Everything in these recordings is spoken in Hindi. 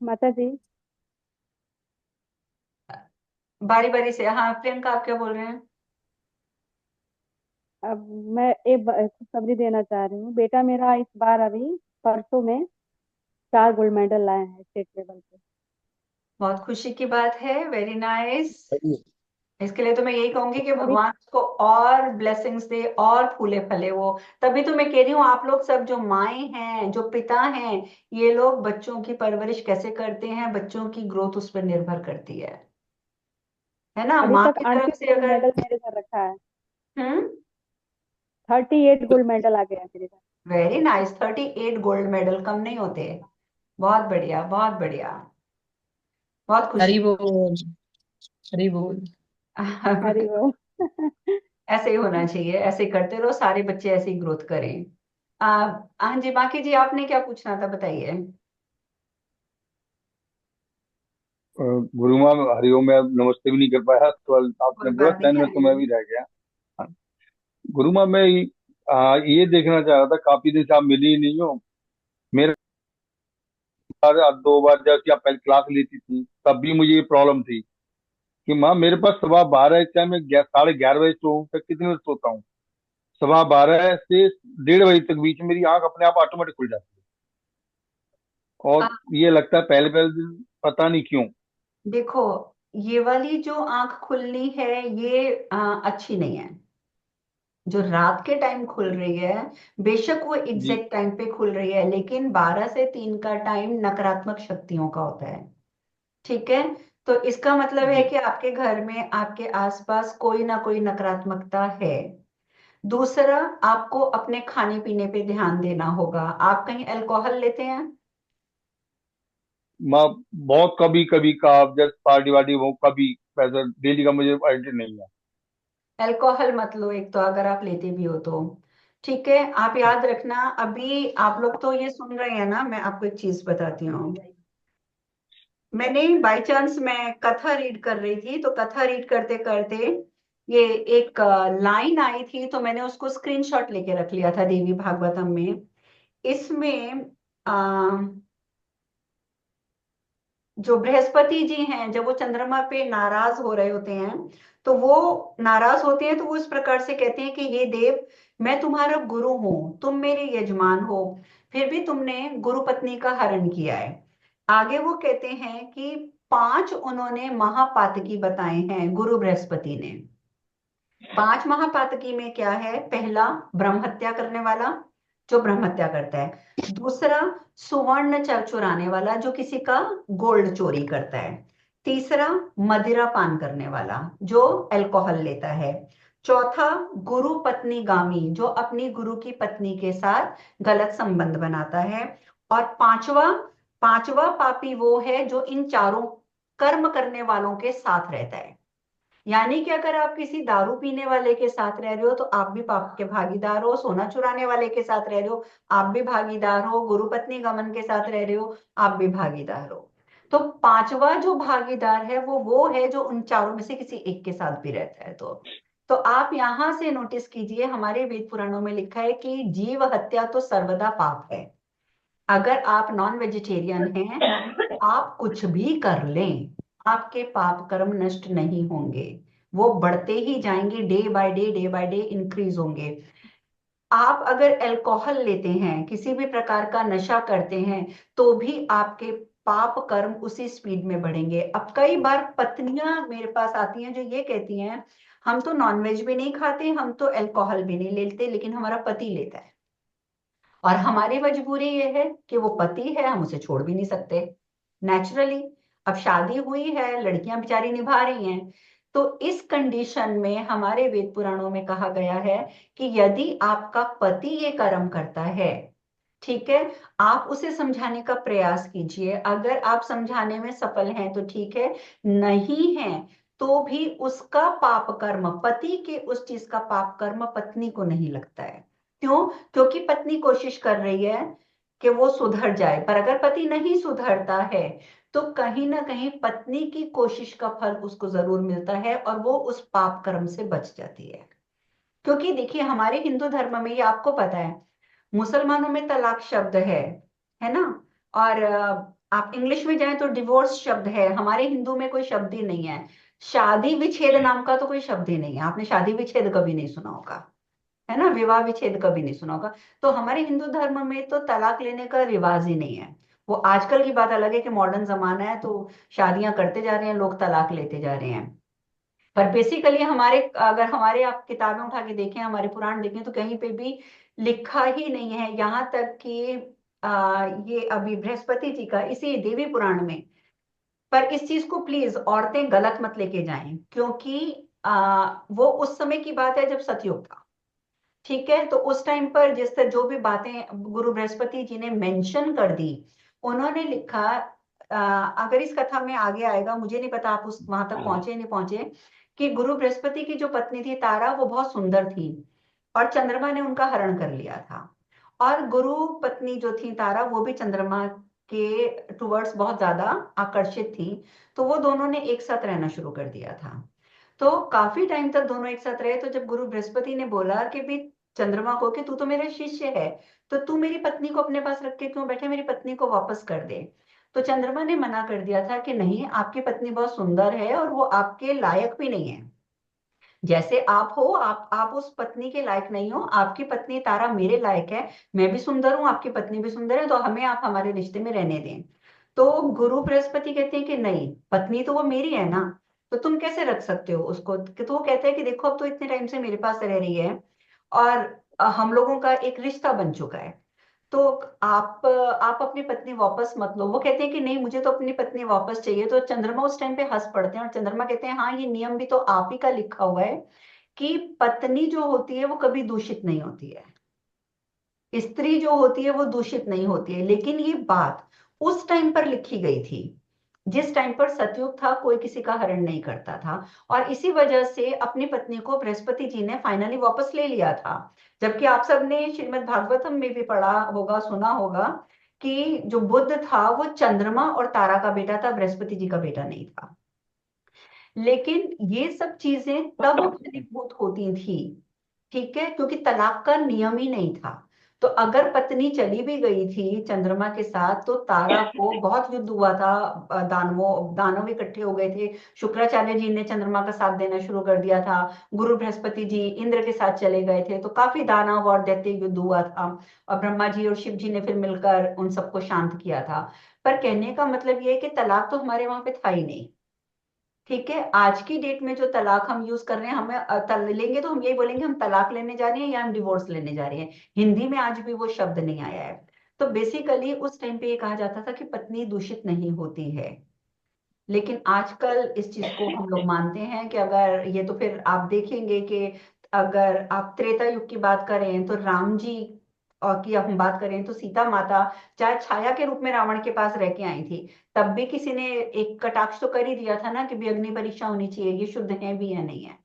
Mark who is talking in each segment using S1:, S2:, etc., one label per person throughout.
S1: माता जी।
S2: बारी बारी से। हाँ प्रियंका, आप क्या बोल रहे हैं?
S1: अब मैं खुशखबरी देना चाह रही हूँ। बेटा मेरा इस बार अभी परसों में 4 गोल्ड मेडल लाए हैं स्टेट लेवल पे।
S2: बहुत खुशी की बात है, वेरी नाइस। इसके लिए तो मैं यही कहूंगी कि
S1: अभी
S2: भगवान उसको और ब्लेसिंग्स दे और फूले फले वो। तभी तो मैं कह रही हूँ, आप लोग सब जो माएं हैं, जो पिता हैं, ये लोग बच्चों की परवरिश कैसे करते हैं, बच्चों की ग्रोथ उस पर निर्भर करती है ना,
S1: अभी
S2: माँ
S1: तक
S2: की तरफ
S1: 38
S2: से
S1: गोल्ड
S2: अगर।
S1: मेडल मेरे घर रखा है।
S2: हम्म।
S1: 38 गोल्ड मेडल आ गया है मेरे घर।
S2: वेरी नाइस, 38 गोल्ड मेडल कम नहीं होते। बहुत बढ़िया, बहुत बढ़िया। बहुत खुशी
S3: हरी
S2: की
S3: बोल। हरी बोल।
S1: अरे
S2: बात।
S1: वो
S2: ऐसे ही होना चाहिए, ऐसे ही करते रहो, सारे बच्चे ऐसे ही ग्रोथ करें। हाँ जी, बाकी जी आपने क्या पूछना था, बताइए।
S4: गुरु माँ हरिओम, मैं नमस्ते भी नहीं कर पाया तो
S2: कोई
S4: आपने बोला
S2: बात नहीं
S4: 10 मिनट तो
S2: है।
S4: मैं भी रह गया। हाँ, गुरु माँ मैं ये देखना चाह रहा था, काफी दिन से आप मिली ही नहीं हो। मेरे पास आप 2 बार जब आप पहले क्लास लेती थी तब भी मुझे ये प्रॉब्लम थी कि माँ मेरे पास सुबह 12 चाहे मैं 11:30 बजे सोऊं, तक कितने बजे सोता हूँ? सुबह 12 से 1:30 बजे तक बीच में मेरी आंख अपने आप ऑटोमेटिक खुल जाती है।
S2: आ,
S4: और ये लगता है पहले पहले दिन पता नहीं क्यों।
S2: देखो, ये वाली जो आंख खुलनी है, ये अच्छी नहीं है। जो रात के टाइम खुल रही है, बेशक वो
S4: जी।
S2: एग्जैक्ट टाइम पे खुल रही है, लेकिन 12 से 3 का टाइम नकारात्मक शक्तियों का होता है। ठीक है। तो इसका मतलब है
S4: जी।
S2: कि आपके घर में, आपके आसपास कोई ना कोई नकारात्मकता है। दूसरा, आपको अपने खाने पीने पे ध्यान देना होगा। आप कहीं अल्कोहल लेते हैं?
S4: मैं बहुत कभी कभी का, जस्ट पार्टी वार्टी वो कभी, वैसा डेली का मुझे आइडिया नहीं है।
S2: अल्कोहल मत लो, एक तो अगर आप लेते भी हो तो। ठीक है, आप याद रखना। अभी आप लोग तो ये सुन रहे हैं ना, मैं आपको एक चीज बताती हूँ। मैंने बाय चांस मैं कथा रीड कर रही थी, तो कथा रीड करते करते ये एक लाइन आई थी, तो मैंने उसको स्क्रीनशॉट लेके रख लिया था, देवी भागवतम में। इसमें जो बृहस्पति जी हैं, जब वो चंद्रमा पे नाराज हो रहे होते हैं, तो वो नाराज होते हैं, तो वो इस प्रकार से कहते हैं कि हे देव, मैं तुम्हारा गुरु हूं, तुम मेरे यजमान हो, फिर भी तुमने गुरु पत्नी का हरण किया है। आगे वो कहते हैं कि 5 उन्होंने महापातकी बताए हैं गुरु बृहस्पति ने। 5 महापातकी में क्या है? पहला, ब्रह्म हत्या करने वाला, जो ब्रह्म हत्या करता है। दूसरा, सुवर्ण चुराने वाला, जो किसी का गोल्ड चोरी करता है। तीसरा, मदिरा पान करने वाला, जो अल्कोहल लेता है। चौथा, गुरु पत्नी गामी, जो अपनी गुरु की पत्नी के साथ गलत संबंध बनाता है। और पांचवा, पांचवा पापी वो है जो इन चारों कर्म करने वालों के साथ रहता है। यानी कि अगर आप किसी दारू पीने वाले के साथ रह रहे हो, तो आप भी पाप के भागीदार हो। सोना चुराने वाले के साथ रह रहे हो, आप भी भागीदार हो। गुरु पत्नी गमन के साथ रह रहे हो, आप भी भागीदार हो। तो पांचवा जो भागीदार है, वो है जो उन चारों में से किसी एक के साथ भी रहता है। तो आप यहां से नोटिस कीजिए, हमारे वेद पुराणों में लिखा है कि जीव हत्या तो सर्वदा पाप है। अगर आप नॉन वेजिटेरियन हैं, आप कुछ भी कर लें, आपके पाप कर्म नष्ट नहीं होंगे। वो बढ़ते ही जाएंगे, डे बाय डे इंक्रीज होंगे। आप अगर अल्कोहल लेते हैं, किसी भी प्रकार का नशा करते हैं, तो भी आपके पाप कर्म उसी स्पीड में बढ़ेंगे। अब कई बार पत्नियां मेरे पास आती हैं जो ये कहती हैं, हम तो नॉनवेज भी नहीं खाते, हम तो अल्कोहल भी नहीं लेते, लेकिन हमारा पति लेता है, और हमारी मजबूरी ये है कि वो पति है, हम उसे छोड़ भी नहीं सकते नेचुरली। अब शादी हुई है, लड़कियां बेचारी निभा रही हैं। तो इस कंडीशन में हमारे वेद पुराणों में कहा गया है कि यदि आपका पति ये कर्म करता है, ठीक है, आप उसे समझाने का प्रयास कीजिए। अगर आप समझाने में सफल हैं तो ठीक है, नहीं है तो भी उसका पाप कर्म, पति के उस चीज का पाप कर्म पत्नी को नहीं लगता है। क्यों? क्योंकि पत्नी कोशिश कर रही है कि वो सुधर जाए। पर अगर पति नहीं सुधरता है, तो कहीं ना कहीं पत्नी की कोशिश का फल उसको जरूर मिलता है, और वो उस पाप कर्म से बच जाती है। क्योंकि देखिए, हमारे हिंदू धर्म में, ये आपको पता है, मुसलमानों में तलाक शब्द है ना? और आप इंग्लिश में जाएं तो डिवोर्स शब्द है, हमारे हिंदू में कोई शब्द ही नहीं है। शादी विच्छेद नाम का तो कोई शब्द ही नहीं है, आपने शादी विच्छेद कभी नहीं सुना होगा, है ना, विवाह विच्छेद कभी नहीं सुना होगा। तो हमारे हिंदू धर्म में तो तलाक लेने का रिवाज ही नहीं है। वो आजकल की बात अलग है कि मॉडर्न जमाना है तो शादियां करते जा रहे हैं लोग, तलाक लेते जा रहे हैं। पर बेसिकली हमारे, अगर हमारे आप किताबें उठा के देखें, हमारे पुराण देखें, तो कहीं पे भी लिखा ही नहीं है, यहाँ तक कि ये अभी बृहस्पति जी का इसी देवी पुराण में। पर इस चीज को प्लीज औरतें गलत मत लेके जाएं, क्योंकि वो उस समय की बात है जब सतयुग था। ठीक है, तो उस टाइम पर जिस तरह जो भी बातें गुरु बृहस्पति जी ने मेंशन कर दी, उन्होंने लिखा, अगर इस कथा में आगे आएगा, मुझे नहीं पता आप उस वहां तक पहुंचे नहीं पहुंचे, कि गुरु बृहस्पति की जो पत्नी थी तारा, वो बहुत सुंदर थी और चंद्रमा ने उनका हरण कर लिया था। और गुरु पत्नी जो थी तारा, वो भी चंद्रमा के टुवर्ड्स बहुत ज्यादा आकर्षित थी। तो वो दोनों ने एक साथ रहना शुरू कर दिया था। तो काफी टाइम तक दोनों एक साथ रहे। तो जब गुरु बृहस्पति ने बोला कि भी चंद्रमा को कि तू तो मेरा शिष्य है, तो तू मेरी पत्नी को अपने पास रख के क्यों बैठे, मेरी पत्नी को वापस कर दे। तो चंद्रमा ने मना कर दिया था कि नहीं, आपकी पत्नी बहुत सुंदर है और वो आपके लायक भी नहीं है। जैसे आप हो, आप उस पत्नी के लायक नहीं हो, आपकी पत्नी तारा मेरे लायक है। मैं भी सुंदर हूँ, आपकी पत्नी भी सुंदर है, तो हमें आप हमारे रिश्ते में रहने दें। तो गुरु बृहस्पति कहते हैं कि नहीं, पत्नी तो वो मेरी है ना, तो तुम कैसे रख सकते हो उसको। तो वो कहते हैं कि देखो, अब तो इतने टाइम से मेरे पास रह रही है और हम लोगों का एक रिश्ता बन चुका है, तो आप अपनी पत्नी वापस मत लो। वो कहते हैं कि नहीं, मुझे तो अपनी पत्नी वापस चाहिए। तो चंद्रमा उस टाइम पे हंस पड़ते हैं और चंद्रमा कहते हैं, हाँ, ये नियम भी तो आप ही का लिखा हुआ है कि पत्नी जो होती है वो कभी दूषित नहीं होती है, स्त्री जो होती है वो दूषित नहीं होती है। लेकिन ये बात उस टाइम पर लिखी गई थी जिस टाइम पर सतयुग था, कोई किसी का हरण नहीं करता था। और इसी वजह से अपनी पत्नी को बृहस्पति जी ने फाइनली वापस ले लिया था। जबकि आप सबने श्रीमद् भागवतम में भी पढ़ा होगा, सुना होगा, कि जो बुद्ध था वो चंद्रमा और तारा का बेटा था, बृहस्पति जी का बेटा नहीं था। लेकिन ये सब चीजें तब फलीभूत होती थी, ठीक है, क्योंकि तलाक का नियम ही नहीं था। तो अगर पत्नी चली भी गई थी चंद्रमा के साथ, तो तारा को बहुत युद्ध हुआ था, दानव इकट्ठे हो गए थे। शुक्राचार्य जी ने चंद्रमा का साथ देना शुरू कर दिया था। गुरु बृहस्पति जी इंद्र के साथ चले गए थे, तो काफी दानव और दैत्य युद्ध हुआ था। और ब्रह्मा जी और शिव जी ने फिर मिलकर उन सबको शांत किया था। पर कहने का मतलब ये है कि तलाक तो हमारे वहां पे था ही नहीं। ठीक है, आज की डेट में जो तलाक हम यूज कर रहे हैं, हमें लेंगे तो हम यही बोलेंगे हम तलाक लेने जा रहे हैं या हम डिवोर्स लेने जा रहे हैं। हिंदी में आज भी वो शब्द नहीं आया है। तो बेसिकली उस टाइम पे ये कहा जाता था कि पत्नी दूषित नहीं होती है। लेकिन आजकल इस चीज को हम लोग मानते हैं कि अगर ये, तो फिर आप देखेंगे कि अगर आप त्रेता युग की बात करें तो राम जी, और की हम बात करें तो सीता माता चाहे छाया के रूप में रावण के पास रह के आई थी, तब भी किसी ने एक कटाक्ष तो कर ही दिया था ना कि भी अग्नि परीक्षा होनी चाहिए, ये शुद्ध है भी या नहीं है।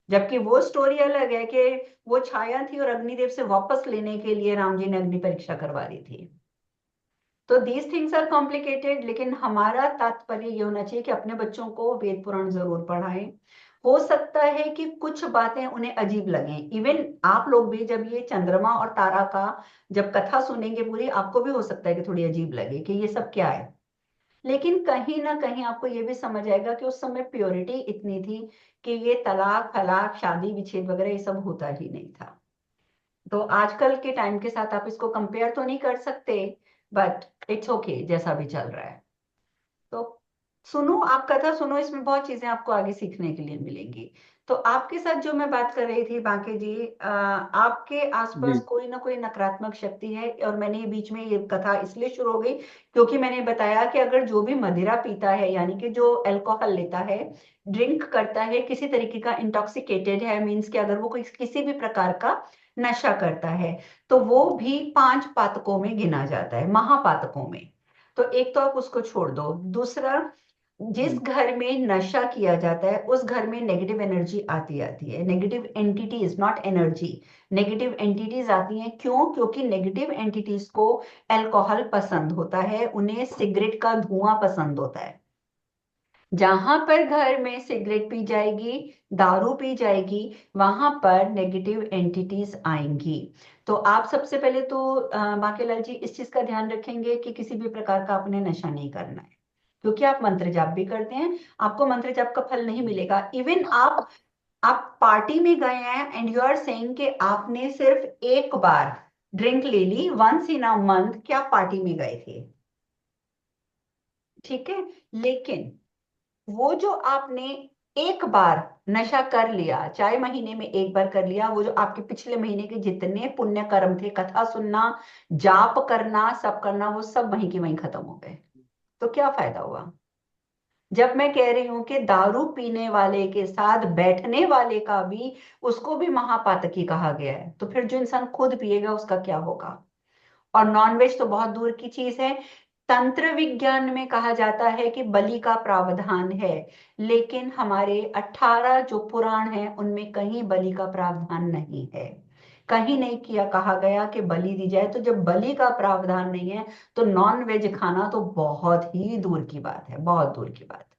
S2: जबकि वो स्टोरी अलग है कि वो छाया थी और अग्निदेव से वापस लेने के लिए राम जी ने अग्नि परीक्षा करवा दी थी। तो दीज थिंग्स आर कॉम्प्लिकेटेड, लेकिन हमारा तात्पर्य ये होना चाहिए कि अपने बच्चों को वेद पुराण जरूर पढ़ाएं। हो सकता है कि कुछ बातें उन्हें अजीब लगें, इवन आप लोग भी जब ये चंद्रमा और तारा का जब कथा सुनेंगे पूरी, आपको भी हो सकता है कि थोड़ी अजीब लगे कि ये सब क्या है। लेकिन कहीं ना कहीं आपको ये भी समझ आएगा कि उस समय प्योरिटी इतनी थी कि ये तलाक फलाक शादी विच्छेद वगैरह ये सब होता ही नहीं था। तो आजकल के टाइम के साथ आप इसको कंपेयर तो नहीं कर सकते, बट इट्स ओके जैसा भी चल रहा है। तो सुनो, आप कथा सुनो, इसमें बहुत चीजें आपको आगे सीखने के लिए मिलेंगी। तो आपके साथ जो मैं बात कर रही थी बांके जी, आपके आसपास
S4: जी।
S2: कोई ना कोई नकारात्मक शक्ति है। और मैंने ये बीच में ये कथा इसलिए शुरू हो गई क्योंकि मैंने बताया कि अगर जो भी मदिरा पीता है, यानी कि जो अल्कोहल लेता है, ड्रिंक करता है, किसी तरीके का इंटॉक्सिकेटेड है, मीन्स कि अगर वो कोई किसी भी प्रकार का नशा करता है, तो वो भी 5 पातकों में गिना जाता है, महापातकों में। तो एक तो आप उसको छोड़ दो। दूसरा, जिस
S4: हम्म।
S2: घर में नशा किया जाता है उस घर में नेगेटिव एनर्जी आती आती है, negative entities, not energy. Negative entities आती हैं, क्यों? क्योंकि नेगेटिव एंटिटीज को अल्कोहल पसंद होता है, उन्हें सिगरेट का धुआं पसंद होता है। जहां पर घर में सिगरेट पी जाएगी, दारू पी जाएगी, वहां पर नेगेटिव एंटिटीज आएंगी। तो आप सबसे पहले तो बांकेलाल जी इस चीज का ध्यान रखेंगे कि किसी भी प्रकार का आपने नशा नहीं करना है, क्योंकि आप मंत्र जाप भी करते हैं, आपको मंत्र जाप का फल नहीं मिलेगा। इवन आप पार्टी में गए हैं एंड यू आर सेइंग कि आपने सिर्फ एक बार ड्रिंक ले ली, वंस इन अ मंथ, क्या पार्टी में गए थे, ठीक है, लेकिन वो जो आपने एक बार नशा कर लिया, चाहे महीने में एक बार कर लिया, वो जो आपके पिछले महीने के जितने पुण्य कर्म थे, कथा सुनना, जाप करना, सब करना, वो सब वहीं के वहीं खत्म हो गए। तो क्या फायदा हुआ? जब मैं कह रही हूं कि दारू पीने वाले के साथ बैठने वाले का भी, उसको भी महापातकी कहा गया है, तो फिर जो इंसान खुद पिएगा उसका क्या होगा? और नॉनवेज तो बहुत दूर की चीज है। तंत्र विज्ञान में कहा जाता है कि बलि का प्रावधान है, लेकिन हमारे 18 जो पुराण हैं उनमें कहीं बलि का प्रावधान नहीं है। कहीं नहीं किया कहा गया कि बलि दी जाए। तो जब बलि का प्रावधान नहीं है तो नॉन वेज खाना तो बहुत ही दूर की बात है, बहुत दूर की बात है।